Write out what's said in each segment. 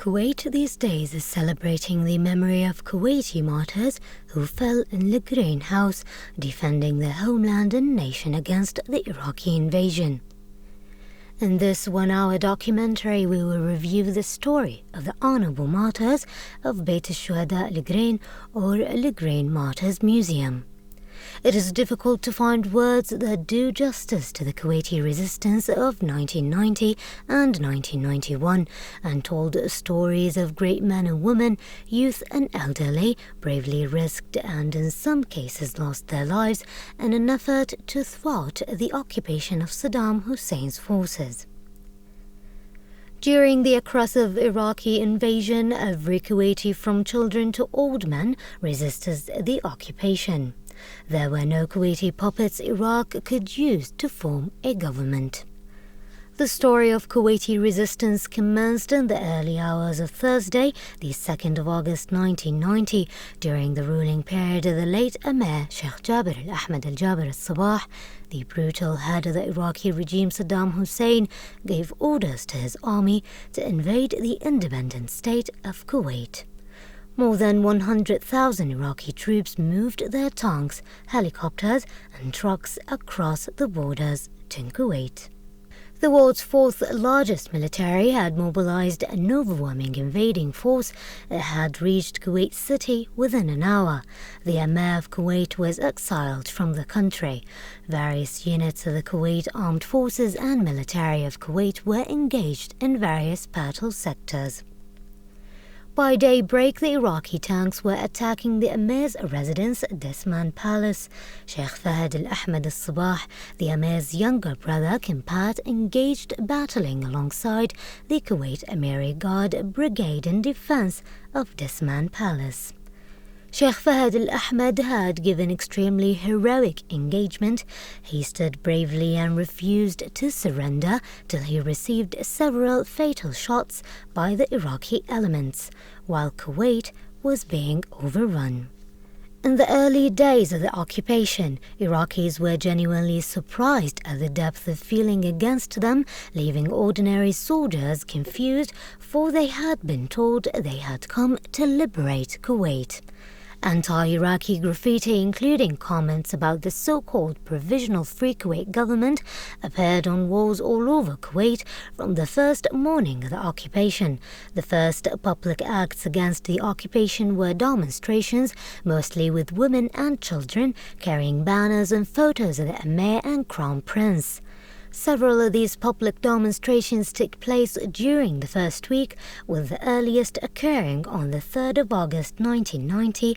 Kuwait these days is celebrating the memory of Kuwaiti martyrs who fell in Al-Qurqin house defending their homeland and nation against the Iraqi invasion. In this one-hour documentary, we will review the story of the honorable martyrs of Beit al-Shuhada Al-Qurqin or Al-Qurqin Martyrs Museum. It is difficult to find words that do justice to the Kuwaiti resistance of 1990 and 1991 and told stories of great men and women, youth and elderly, bravely risked and in some cases lost their lives in an effort to thwart the occupation of Saddam Hussein's forces. During the aggressive Iraqi invasion, every Kuwaiti from children to old men resisted the occupation. There were no Kuwaiti puppets Iraq could use to form a government. The story of Kuwaiti resistance commenced in the early hours of Thursday, the 2nd of August 1990, during the ruling period of the late Emir Sheikh Jabir al-Ahmad al-Jabir al-Sabah. The brutal head of the Iraqi regime Saddam Hussein gave orders to his army to invade the independent state of Kuwait. More than 100,000 Iraqi troops moved their tanks, helicopters and trucks across the borders to Kuwait. The world's fourth largest military had mobilized an overwhelming invading force that had reached Kuwait City within an hour. The Emir of Kuwait was exiled from the country. Various units of the Kuwait Armed Forces and military of Kuwait were engaged in various battle sectors. By daybreak, the Iraqi tanks were attacking the Emir's residence, Desman Palace. Sheikh Fahd al-Ahmad al-Sabah, the Emir's younger brother, Kimpat, engaged battling alongside the Kuwait Emiri Guard Brigade in defense of Desman Palace. Sheikh Fahd al-Ahmad had given extremely heroic engagement. He stood bravely and refused to surrender till he received several fatal shots by the Iraqi elements, while Kuwait was being overrun. In the early days of the occupation, Iraqis were genuinely surprised at the depth of feeling against them, leaving ordinary soldiers confused, for they had been told they had come to liberate Kuwait. Anti-Iraqi graffiti, including comments about the so-called Provisional Free Kuwait government, appeared on walls all over Kuwait from the first morning of the occupation. The first public acts against the occupation were demonstrations, mostly with women and children, carrying banners and photos of the Emir and Crown Prince. Several of these public demonstrations took place during the first week, with the earliest occurring on the 3rd of August 1990,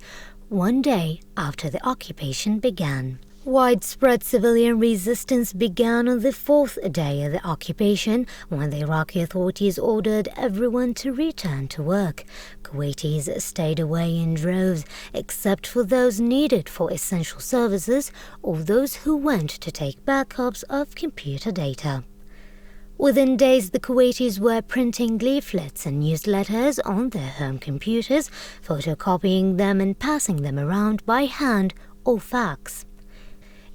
one day after the occupation began. Widespread civilian resistance began on the 4th day of the occupation, when the Iraqi authorities ordered everyone to return to work. Kuwaitis stayed away in droves, except for those needed for essential services or those who went to take backups of computer data. Within days, the Kuwaitis were printing leaflets and newsletters on their home computers, photocopying them and passing them around by hand or fax.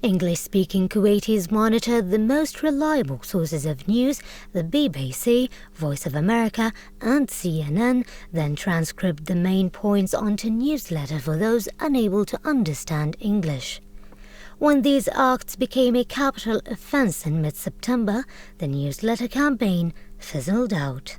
English-speaking Kuwaitis monitored the most reliable sources of news, the BBC, Voice of America and CNN, then transcribed the main points onto newsletter for those unable to understand English. When these acts became a capital offence in mid-September, the newsletter campaign fizzled out.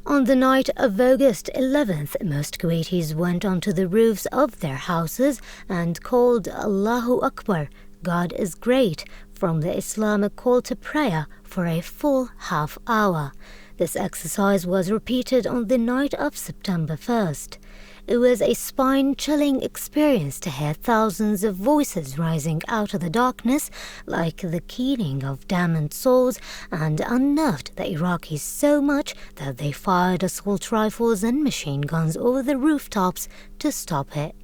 On the night of August 11th, most Kuwaitis went onto the roofs of their houses and called Allahu Akbar, God is great, from the Islamic call to prayer for a full half hour. This exercise was repeated on the night of September 1st. It was a spine-chilling experience to hear thousands of voices rising out of the darkness like the keening of damned souls, and unnerved the Iraqis so much that they fired assault rifles and machine guns over the rooftops to stop it.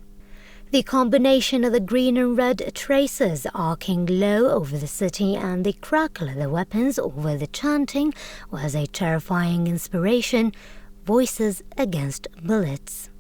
The combination of the green and red traces arcing low over the city and the crackle of the weapons over the chanting was a terrifying inspiration. Voices against bullets.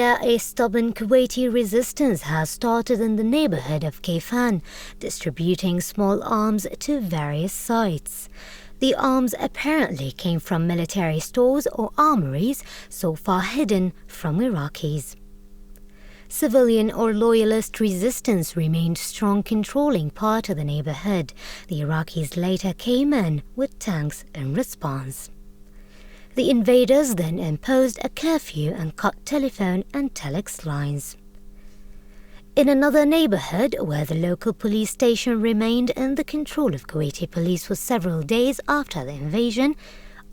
year, a stubborn Kuwaiti resistance has started in the neighborhood of Kayfan, distributing small arms to various sites. The arms apparently came from military stores or armories so far hidden from Iraqis. Civilian or loyalist resistance remained strong, controlling part of the neighborhood. The Iraqis later came in with tanks in response. The invaders then imposed a curfew and cut telephone and telex lines. In another neighborhood, where the local police station remained in the control of Kuwaiti police for several days after the invasion,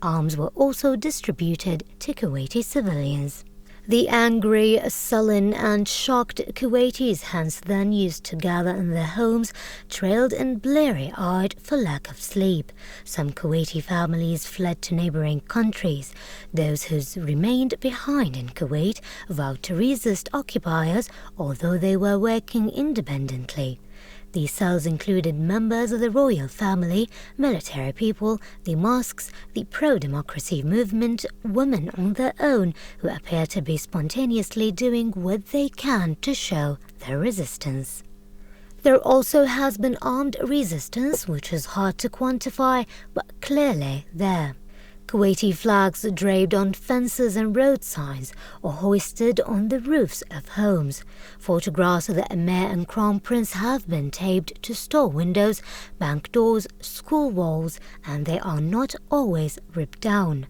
arms were also distributed to Kuwaiti civilians. The angry, sullen and shocked Kuwaitis, hence then used to gather in their homes, trailed and bleary-eyed for lack of sleep. Some Kuwaiti families fled to neighboring countries. Those who remained behind in Kuwait vowed to resist occupiers, although they were working independently. These cells included members of the royal family, military people, the mosques, the pro-democracy movement, women on their own who appear to be spontaneously doing what they can to show their resistance. There also has been armed resistance, which is hard to quantify, but clearly there. Kuwaiti flags draped on fences and road signs or hoisted on the roofs of homes. Photographs of the Emir and Crown Prince have been taped to store windows, bank doors, school walls, and they are not always ripped down.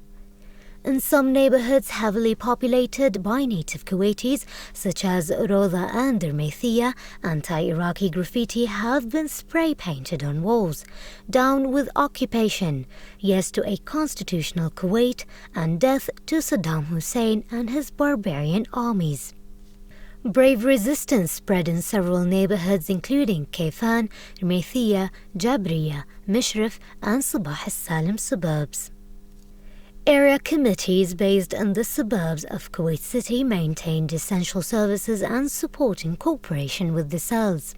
In some neighborhoods heavily populated by native Kuwaitis, such as Roda and Dermethia, anti-Iraqi graffiti have been spray-painted on walls. Down with occupation, yes to a constitutional Kuwait, and death to Saddam Hussein and his barbarian armies. Brave resistance spread in several neighborhoods including Kayfan, Dermethia, Jabriya, Mishrif and Sabah al-Salim suburbs. Area committees based in the suburbs of Kuwait City maintained essential services and support in cooperation with the cells.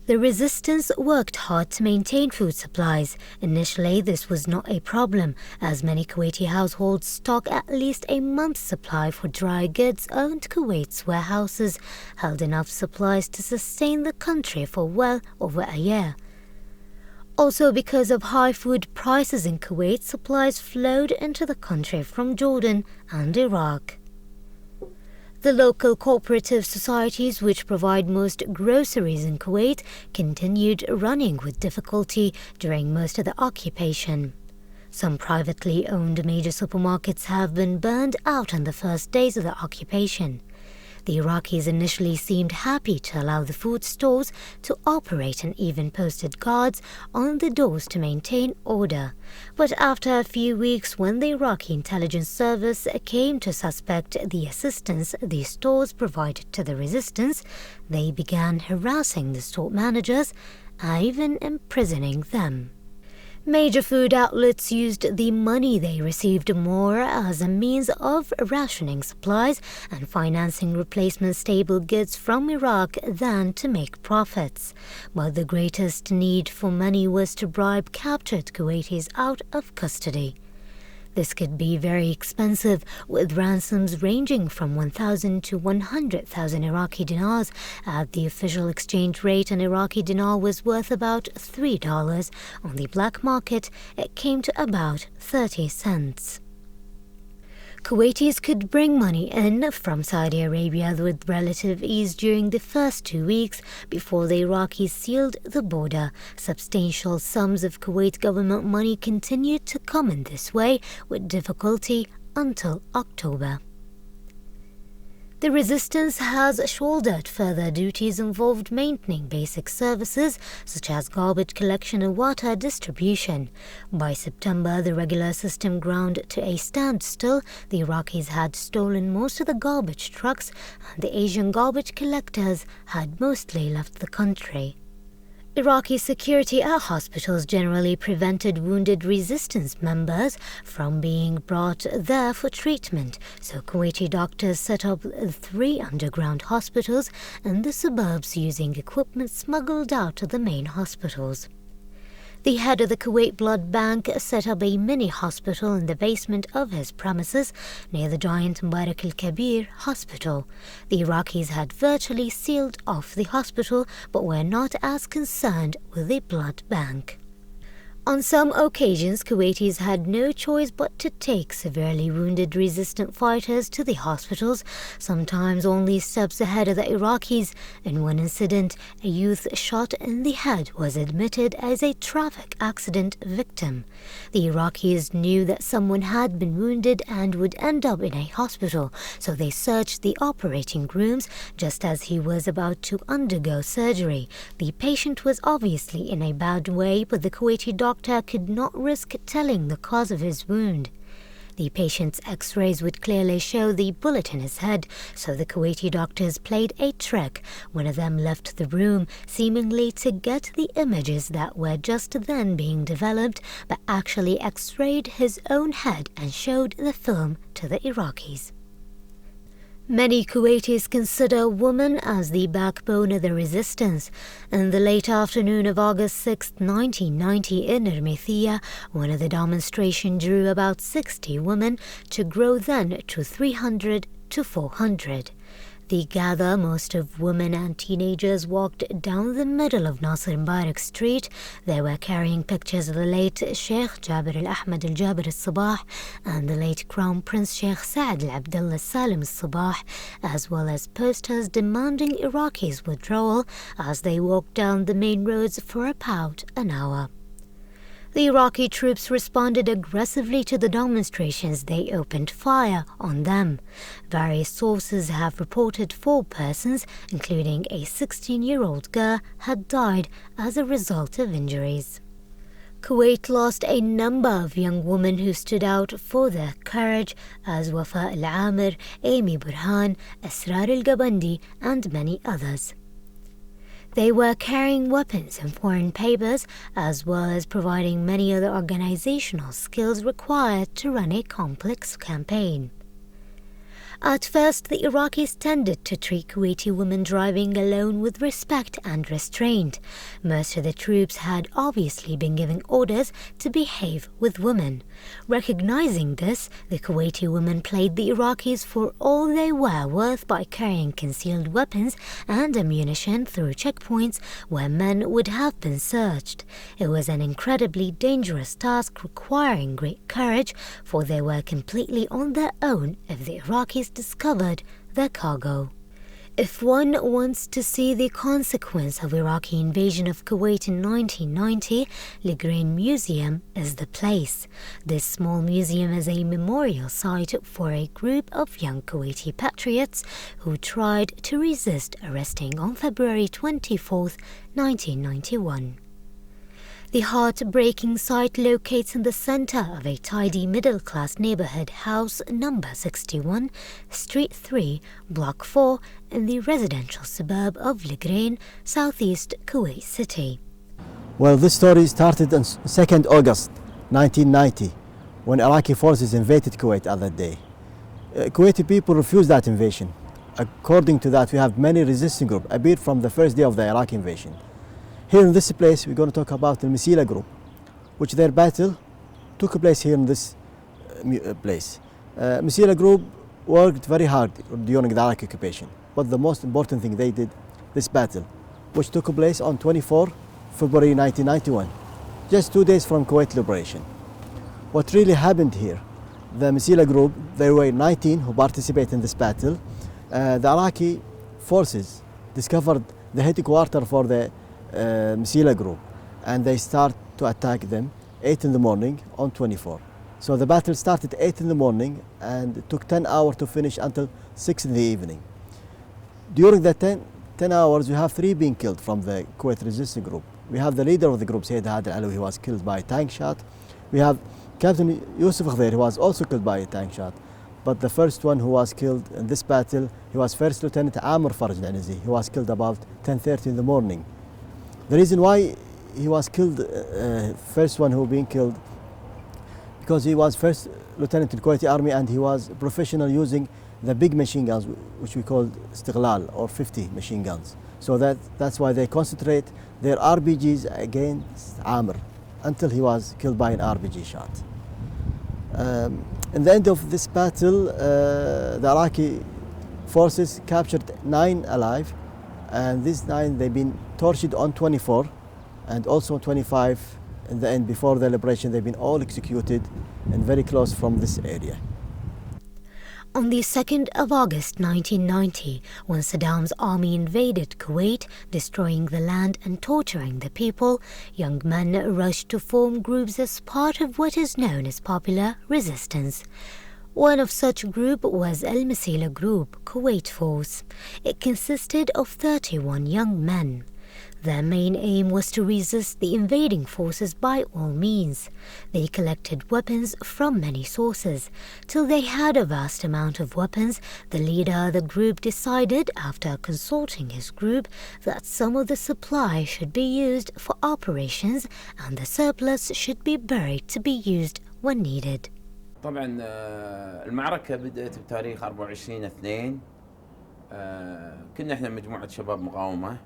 The resistance worked hard to maintain food supplies. Initially, this was not a problem, as many Kuwaiti households stock at least a month's supply for dry goods owned Kuwait's warehouses, held enough supplies to sustain the country for well over a year. Also, because of high food prices in Kuwait, supplies flowed into the country from Jordan and Iraq. The local cooperative societies, which provide most groceries in Kuwait, continued running with difficulty during most of the occupation. Some privately owned major supermarkets have been burned out in the first days of the occupation. The Iraqis initially seemed happy to allow the food stores to operate and even posted guards on the doors to maintain order. But after a few weeks, when the Iraqi intelligence service came to suspect the assistance the stores provided to the resistance, they began harassing the store managers and even imprisoning them. Major food outlets used the money they received more as a means of rationing supplies and financing replacement stable goods from Iraq than to make profits. But the greatest need for money was to bribe captured Kuwaitis out of custody. This could be very expensive, with ransoms ranging from 1,000 to 100,000 Iraqi dinars. At the official exchange rate, an Iraqi dinar was worth about $3. On the black market, it came to about 30 cents. Kuwaitis could bring money in from Saudi Arabia with relative ease during the first 2 weeks before the Iraqis sealed the border. Substantial sums of Kuwait government money continued to come in this way with difficulty until October. The resistance has shouldered further duties involved maintaining basic services such as garbage collection and water distribution. By September, the regular system ground to a standstill. The Iraqis had stolen most of the garbage trucks, and the Asian garbage collectors had mostly left the country. Iraqi security at hospitals generally prevented wounded resistance members from being brought there for treatment, so Kuwaiti doctors set up 3 underground hospitals in the suburbs using equipment smuggled out of the main hospitals. The head of the Kuwait Blood Bank set up a mini hospital in the basement of his premises near the giant Mubarak al-Kabir hospital. The Iraqis had virtually sealed off the hospital but were not as concerned with the blood bank. On some occasions, Kuwaitis had no choice but to take severely wounded resistant fighters to the hospitals, sometimes only steps ahead of the Iraqis. In one incident, a youth shot in the head was admitted as a traffic accident victim. The Iraqis knew that someone had been wounded and would end up in a hospital, so they searched the operating rooms just as he was about to undergo surgery. The patient was obviously in a bad way, but the Kuwaiti doctor could not risk telling the cause of his wound. The patient's x-rays would clearly show the bullet in his head, so the Kuwaiti doctors played a trick. One of them left the room, seemingly to get the images that were just then being developed, but actually x-rayed his own head and showed the film to the Iraqis. Many Kuwaitis consider women as the backbone of the resistance. In the late afternoon of August 6, 1990 in Ermithia, one of the demonstrations drew about 60 women to grow then to 300 to 400. The gather, most of women and teenagers, walked down the middle of Nasir Mubarak Street. They were carrying pictures of the late Sheikh Jabir al-Ahmad al-Jabir al-Sabah and the late Crown Prince Sheikh Saad al-Abdullah Salim al-Sabah, as well as posters demanding Iraqis' withdrawal as they walked down the main roads for about an hour. The Iraqi troops responded aggressively to the demonstrations. They opened fire on them. Various sources have reported 4 persons, including a 16-year-old girl, had died as a result of injuries. Kuwait lost a number of young women who stood out for their courage, as Wafa al-Amir, Amy Burhan, Asrar al-Gabandi, and many others. They were carrying weapons and foreign papers, as well as providing many other organizational skills required to run a complex campaign. At first, the Iraqis tended to treat Kuwaiti women driving alone with respect and restraint. Most of the troops had obviously been giving orders to behave with women. Recognizing this, the Kuwaiti women played the Iraqis for all they were worth by carrying concealed weapons and ammunition through checkpoints where men would have been searched. It was an incredibly dangerous task requiring great courage, for they were completely on their own if the Iraqis discovered their cargo. If one wants to see the consequence of Iraqi invasion of Kuwait in 1990, Lagrange Museum is the place. This small museum is a memorial site for a group of young Kuwaiti patriots who tried to resist arresting on February 24, 1991. The heartbreaking site locates in the center of a tidy middle-class neighborhood house number 61, Street 3, Block 4, in the residential suburb of Lagrange, southeast Kuwait City. Well, this story started on 2nd August 1990, when Iraqi forces invaded Kuwait at that day. Kuwaiti people refused that invasion. According to that, we have many resisting groups appeared from the first day of the Iraqi invasion. Here in this place, we're going to talk about the Masila group, which their battle took place here in this place. Masila group worked very hard during the Iraqi occupation, but the most important thing they did, this battle, which took place on 24 February 1991, just 2 days from Kuwait liberation. What really happened here, the Masila group, there were 19 who participated in this battle. The Iraqi forces discovered the headquarters for the Masila group, and they start to attack them 8 in the morning on 24. So the battle started 8 in the morning and it took 10 hours to finish until 6 in the evening. During the 10 hours, you have 3 being killed from the Kuwait resistance group. We have the leader of the group, Sayyid Hadi Alawi, who was killed by a tank shot. We have Captain Yusuf Khadir, who was also killed by a tank shot. But the first one who was killed in this battle, he was First Lieutenant Amr Faraj Al-Anizi. He was killed about 10:30 in the morning. The reason why he was killed, first one who being killed, because he was First Lieutenant in the Kuwaiti Army and he was professional using the big machine guns, which we call Istiqlal, or 50 machine guns. So that's why they concentrate their RPGs against Amr. until he was killed by an RPG shot. In the end of this battle, the Iraqi forces captured 9 alive, and these 9 they've been tortured on 24, and also 25 in the end before the liberation. They've been all executed and very close from this area. On the 2nd of August 1990, when Saddam's army invaded Kuwait, destroying the land and torturing the people, young men rushed to form groups as part of what is known as popular resistance. One of such group was Al-Masila Group, Kuwait Force. It consisted of 31 young men. Their main aim was to resist the invading forces by all means. They collected weapons from many sources. Till they had a vast amount of weapons, the leader of the group decided, after consulting his group, that some of the supply should be used for operations and the surplus should be buried to be used when needed. طبعا المعركة بدأت بتاريخ 24/2. كنا احنا مجموعة شباب مقاومة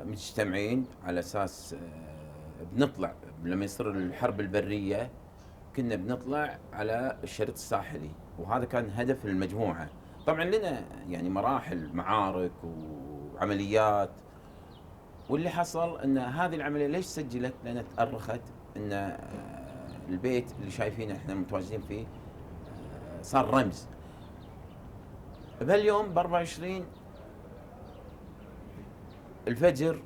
مجتمعين على اساس بنطلع لما يصير الحرب البريه. كنا بنطلع على الشريط الساحلي، وهذا كان هدف المجموعه. طبعا لنا يعني مراحل معارك وعمليات، واللي حصل ان هذه العمليه ليش سجلت؟ لان تأرخت ان البيت اللي شايفينه احنا متواجدين فيه صار رمز. بهاليوم ب 24 الفجر،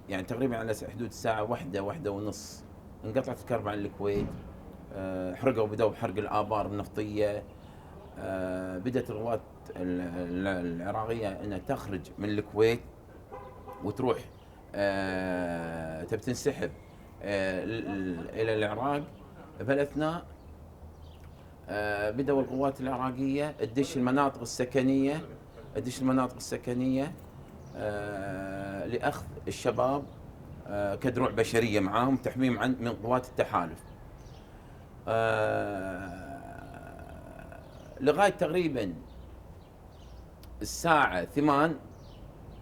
يعني تقريبا على حدود الساعة 1:30 انقطعت الكهرباء عن الكويت. حرقوا، بدأوا بحرق الآبار النفطية. بدأت القوات العراقية أنها تخرج من الكويت وتروح تبي تنسحب إلى العراق. بهالأثناء بدأوا القوات العراقية تدش المناطق السكنية لأخذ الشباب كدروع بشرية معاهم، تحميهم من قوات التحالف. لغاية تقريبا الساعة 8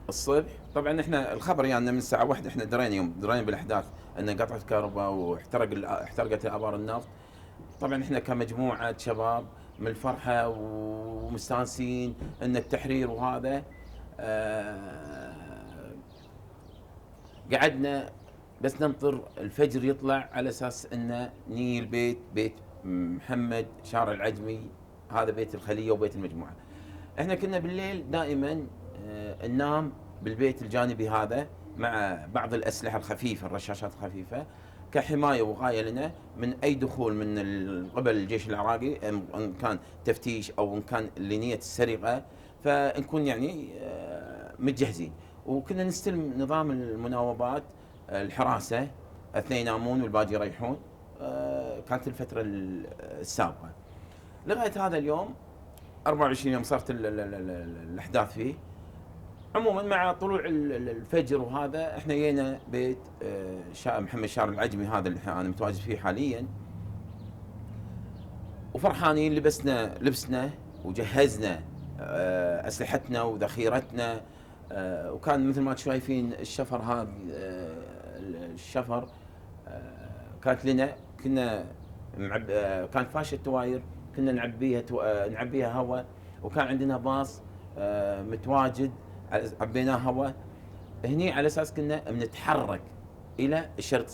الصبح. طبعا احنا الخبر يعني من الساعة 1 احنا درينا بالأحداث أن قطعت كهرباء واحترقت آبار النفط. طبعا احنا كمجموعة شباب من الفرحة ومستانسين أن التحرير وهذا. قعدنا بس ننطر الفجر يطلع على اساس انه نيجي بيت محمد شارع العجمي، هذا بيت الخليه وبيت المجموعه. احنا كنا بالليل دائما ننام بالبيت الجانبي هذا مع بعض الاسلحه الخفيفه، الرشاشات الخفيفه، كحمايه وقايه لنا من اي دخول من قبل الجيش العراقي، ان كان تفتيش او ان كان لنيه السرقه، فنكون يعني متجهزين. وكنا نستلم نظام المناوبات، الحراسه، 2 ينامون والباقي يريحون. كانت الفتره السابقه لغايه هذا اليوم 24 يوم صارت الاحداث فيه. عموما مع طلوع الفجر وهذا احنا جينا بيت محمد شارع العجمي، هذا اللي انا متواجد فيه حاليا، وفرحانين. لبسنا وجهزنا اسلحتنا وذخيرتنا. وكان مثل ما شايفين الشفر، هذا الشفر كانت لنا، كنا كانت فاشة تواير كنا نعبيها هواء، وكان عندنا باص متواجد عبيناه هواء هني على اساس كنا بنتحرك الى الشرق